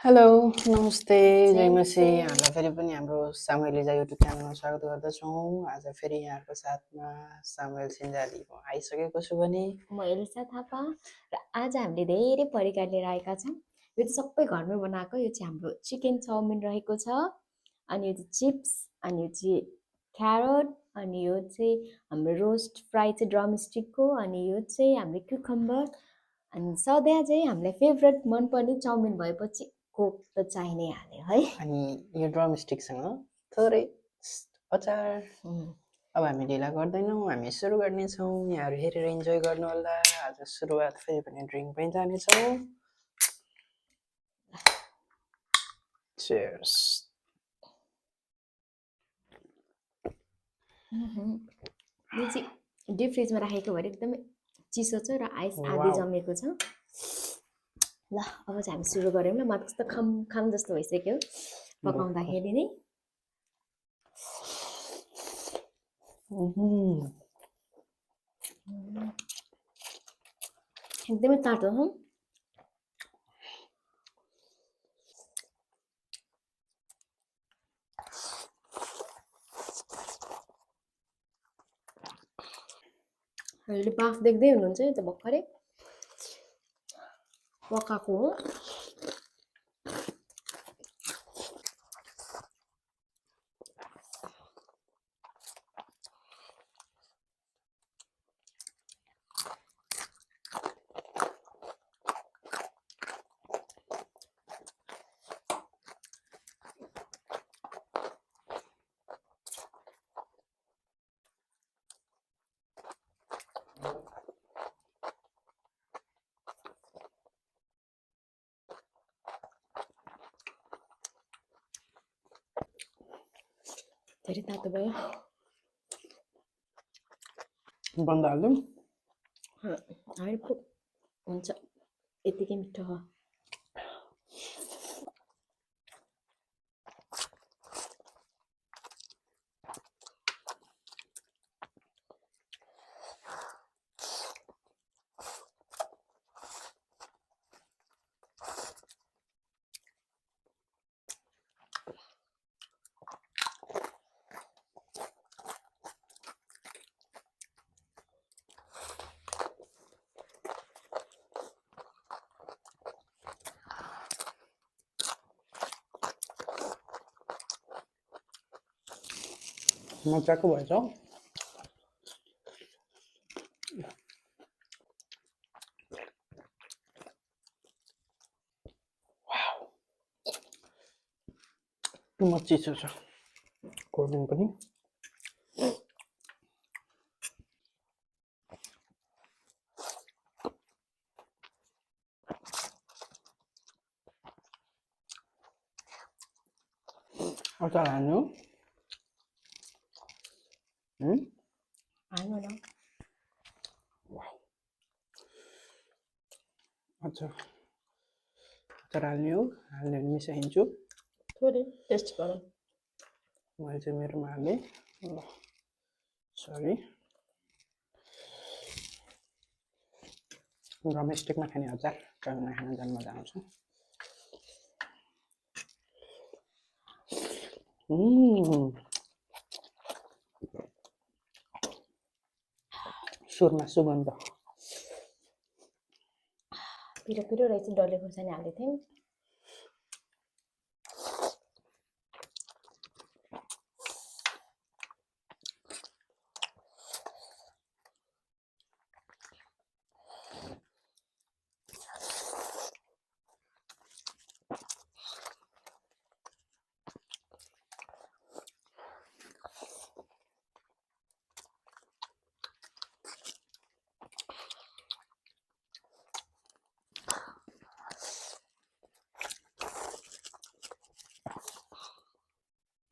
Hello, नमस्ते, जय मसी। जयमसी यहाँहरूलाई फेरि पनि हाम्रो सामुएल लिजा युट्युब च्यानलमा स्वागत गर्दछौँ। आज फेरि यहाँको साथमा सामुएल सिन्जाली म आइसकेको छु भने म एलिसा थापा र आज हामीले धेरै परिकार लिएर आएका छौँ। यो चाहिँ सबै घरमै बनाएको, यो चाहिँ हाम्रो चिकन चाउमिन रहेको छ। अनि यो चाहिँ चिप्स, अनि यो चाहिँ क्यारोट, अनि यो चाहिँ हाम्रो रोस्ट फ्राई चाहिँ ड्रमस्टिकको, अनि यो चाहिँ हाम्रो क्युकम्बर, अनि सधैँ चाहिँ हामीलाई फेभरेट मनपर्ने चाउमिन भएपछि कोक त चाहि नै हाल्यो है। अनि यो ड्रमस्टिकसँग थोरै अचार। उम्, अब हामी ढिला गर्दैनौँ, हामी सुरु गर्नेछौँ। यहाँहरू हेरेर इन्जोय गर्नुहोला। आज सुरुवात फेरि पनि ड्रिङ्क पनि जानेछौँ। Cheers. यो चाहिँ डिप फ्रिजमा राखेको भएर एकदमै चिसो छ र आइस आधी वाउ। जमेको छ। ल अब चाहिँ हामी सुरु गऱ्यौँ ल। म त कस्तो खम खम जस्तो भइसक्यो पकाउँदाखेरि नै। एकदमै तातो हो। हामीले बाफ देख्दै हुनुहुन्छ नि त भर्खरै पकाएको हो। धेरै तातो भयो। बन्द हालिदिउँ। हामी पो हुन्छ, यतिकै मिठो हो। मजाको भएछ। म चिसो छ कोल्ड ड्रिङ्क पनि। अचार हाल्नु हाल्नु न। अच्छा, अचार हाल्ने हो, हाल्ने भने मिसाइदिन्छु। थोरै टेस्ट गरौँ। मैले चाहिँ मेरोमा हालेँ। ल सरी। ड्रमस्टिकमा खाने अचार चाउमिनमा खान जानु मजा आउँछ। सुरमा सुगन्ध। पिरो पिरो रहेछ, डल्ले खोर्सानी हालेको थियौँ।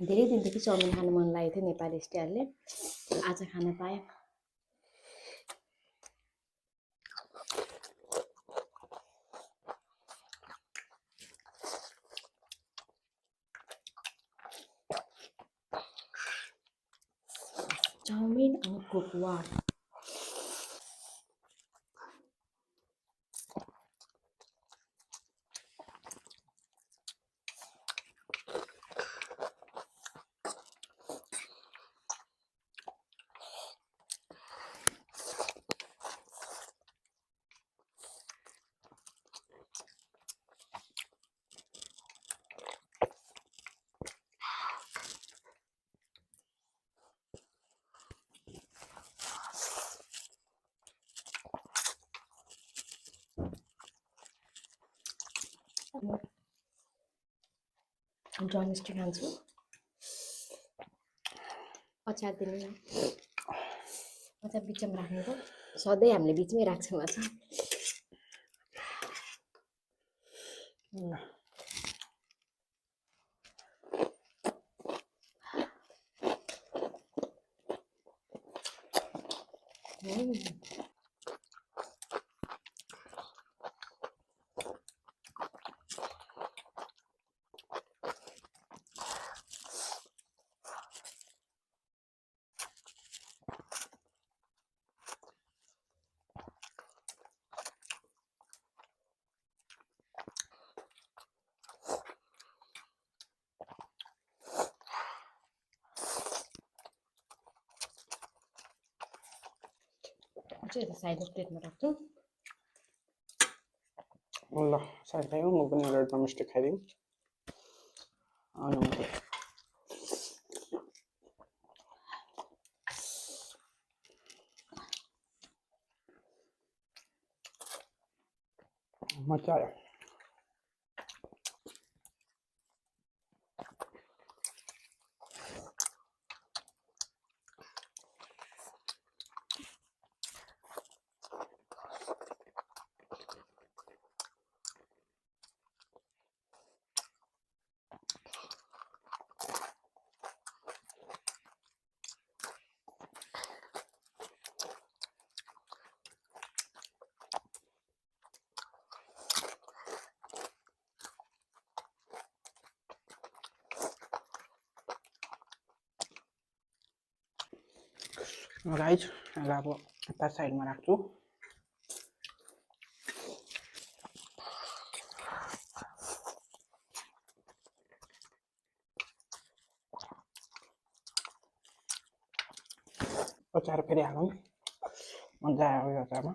धेरै दिनदेखि चाउमिन खान मन लागेको थियो नेपाली स्टाइलले, आज खान पाएँ। चाउमिन अनि कोक, वाह। ड्रमस्टिक खान्छु अचार दिनु न अचार बिचमा राख्नु त सधैँ हामीले बिचमै राख्छौँ अचार चाहिँ यता साइडमा प्लेटमा राख्छु ल सायद खायो म पनि एउटा ड्रमस्टिक खाइदिउँ अनि मजा आयो गाइज यसलाई अब यता साइडमा राख्छु अचार फेरि हालौँ मजा आयो यो अचारमा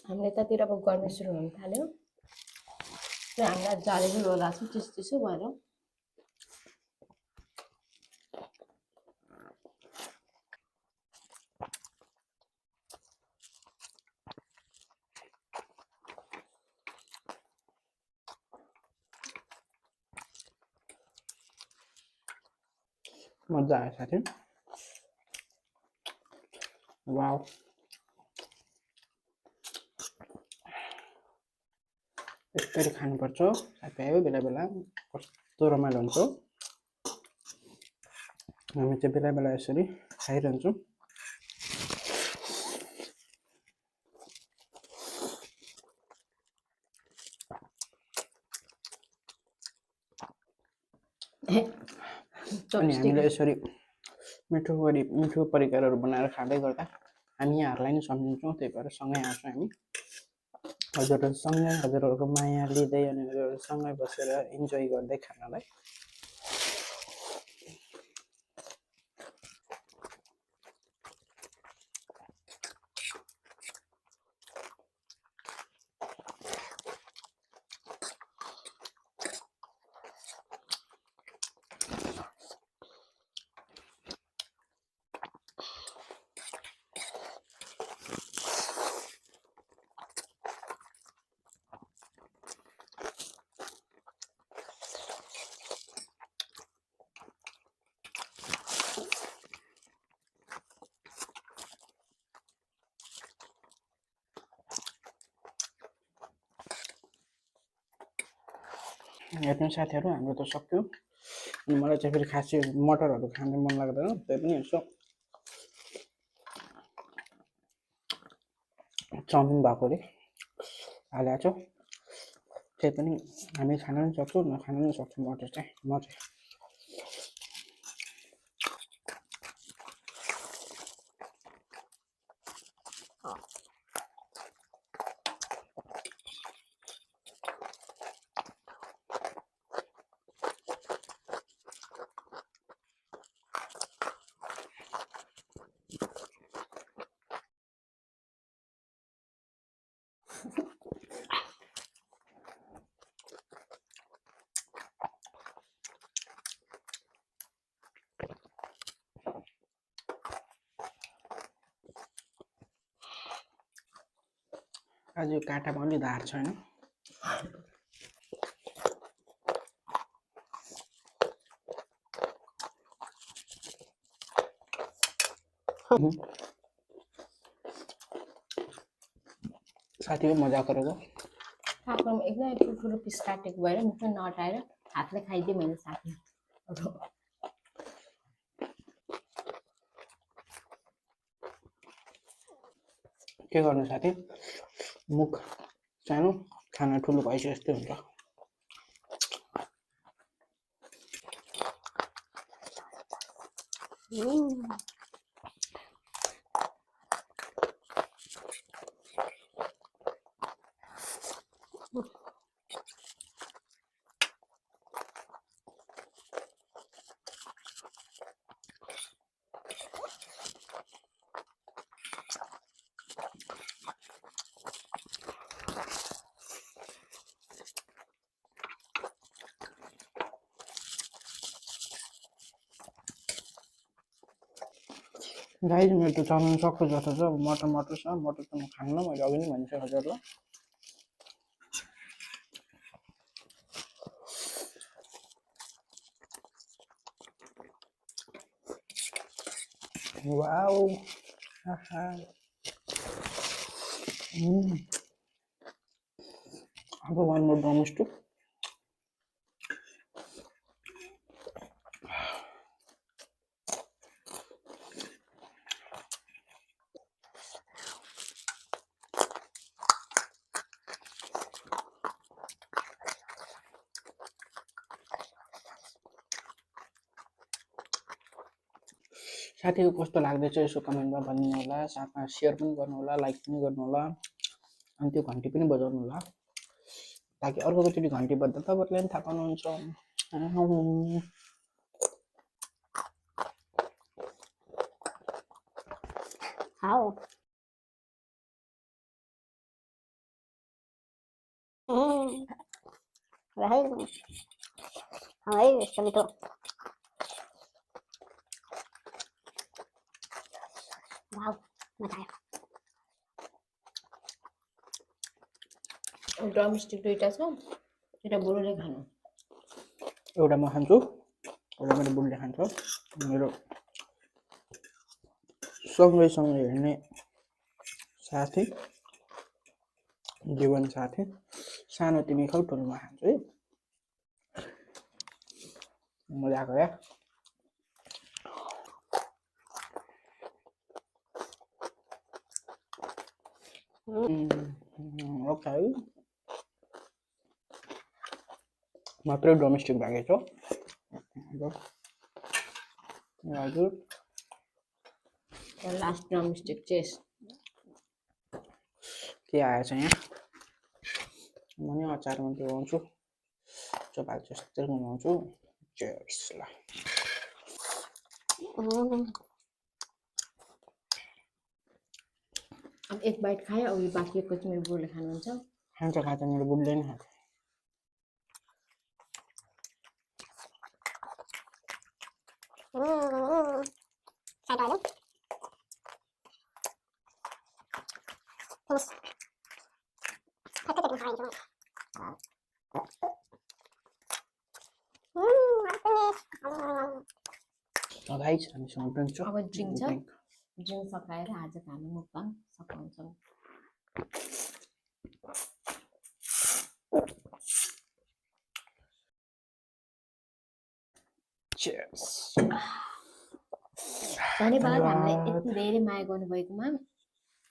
हाम्रो यतातिर अब गर्मी सुरु हुन थाल्यो त्यो हामीलाई जाडो पनि होला छ चिसो चिसो भएर मजा आयो साथी वाउ यसरी खानुपर्छ साथीभाइ बेला बेला कस्तो रमाइलो हुन्छ हामी चाहिँ बेला बेला यसरी खाइरहन्छौँ अनि हामीले यसरी मिठो परिकारहरू बनाएर खाँदै गर्दा हामी यहाँहरूलाई नि सम्झिन्छौँ त्यही भएर सँगै आउँछौँ हामी हजुरहरूसँगै हजुरहरूको माया लिँदै अनि हजुरहरूसँगै बसेर इन्जोय गर्दै खानालाई हेर्नु साथीहरू हाम्रो त सक्यो अनि मलाई चाहिँ फेरि खासै मटरहरू खान मन लाग्दैन त्यही पनि यसो चाउमिन भएकोले हालेको छु त्यही पनि हामी खान पनि सक्छौँ नखान पनि सक्छौँ मटर चाहिँ म चाहिँ आज यो काँटामा अलि धार छैन साथीको मजा गरेको काँक्रोमा एकदमै ठुल्ठुलो पिस काटेको भएर मुखमा नअटाएर हातले खाइदिएँ मैले साथी के गर्नु साथी मुख सानो खाना ठुलो भएपछि यस्तै हुन्छ गाइज मेरो त चाउमिन सक्यो जस्तो छ मटर छ मटर त म खान्न मैले अघि नै भनिसकेँ हजुरलाई वाउ आहा अब वान मोर ड्रमस्टिक साथीको कस्तो लाग्दैछ यसो कमेन्टमा भनिदिनु होला साथमा सेयर पनि गर्नु होला लाइक पनि गर्नु होला अनि त्यो घन्टी पनि बजाउनु होला ताकि अर्कोचोटि घन्टी बज्दा तपाईँहरूले पनि थाहा पाउनुहुन्छ यस्तो मिठो वाउ मजा आयो ड्रमस्टिक दुईवटा छ एउटा बुढोले खानु एउटा म खान्छु एउटा मेरो बुढीले खान्छ मेरो सँगै हेर्ने साथी जीवन साथी सानो तिमी खाऊ ठुलो म खान्छु है मजा आएको या ओके मात्रै डोमेस्टिक भएको छ हजुर लास्ट ड्रमस्टिक चेस के आएछ यहाँ म नि अचार मात्रै बनाउँछु चपाल जस्तै बनाउँछु चेयर्स ल अब एक बाइट खाएँ अघि बाँकीको चाहिँ मेरो बुढोले खानुहुन्छ खान्छ मेरो बुढीले नि खान्छ गाइस हामीसँग ड्रिङ्क छ अब ड्रिङ्क छ ड्रिङ्क सकाएर आजको हामी मुक्बाङ सकाउँछौँ Cheers. धन्यवाद हामीलाई धन्यवाद। यति धेरै माया गर्नुभएकोमा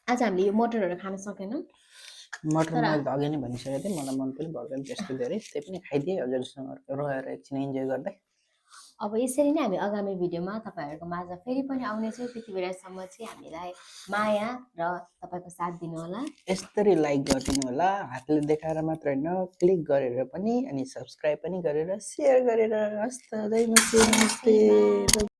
आज हामीले यो मटरहरू खान सकेनौँ मटर तर- मैले त अघि नै भनिसकेको थिएँ मलाई मन पनि पर्दैन त्यस्तो धेरै त्यही पनि खाइदिएँ हजुरसँग रहेर एकछिन इन्जोय गर्दै अब यसरी नै हामी आगामी भिडियोमा तपाईँहरूको माझ फेरि पनि आउनेछौँ त्यति बेलासम्म चाहिँ हामीलाई माया र तपाईँको साथ दिनुहोला यसरी लाइक गरिदिनु होला हातले देखाएर मात्र होइन क्लिक गरेर पनि अनि सब्सक्राइब पनि गरेर सेयर गरेर हस्त नमस्ते Bye.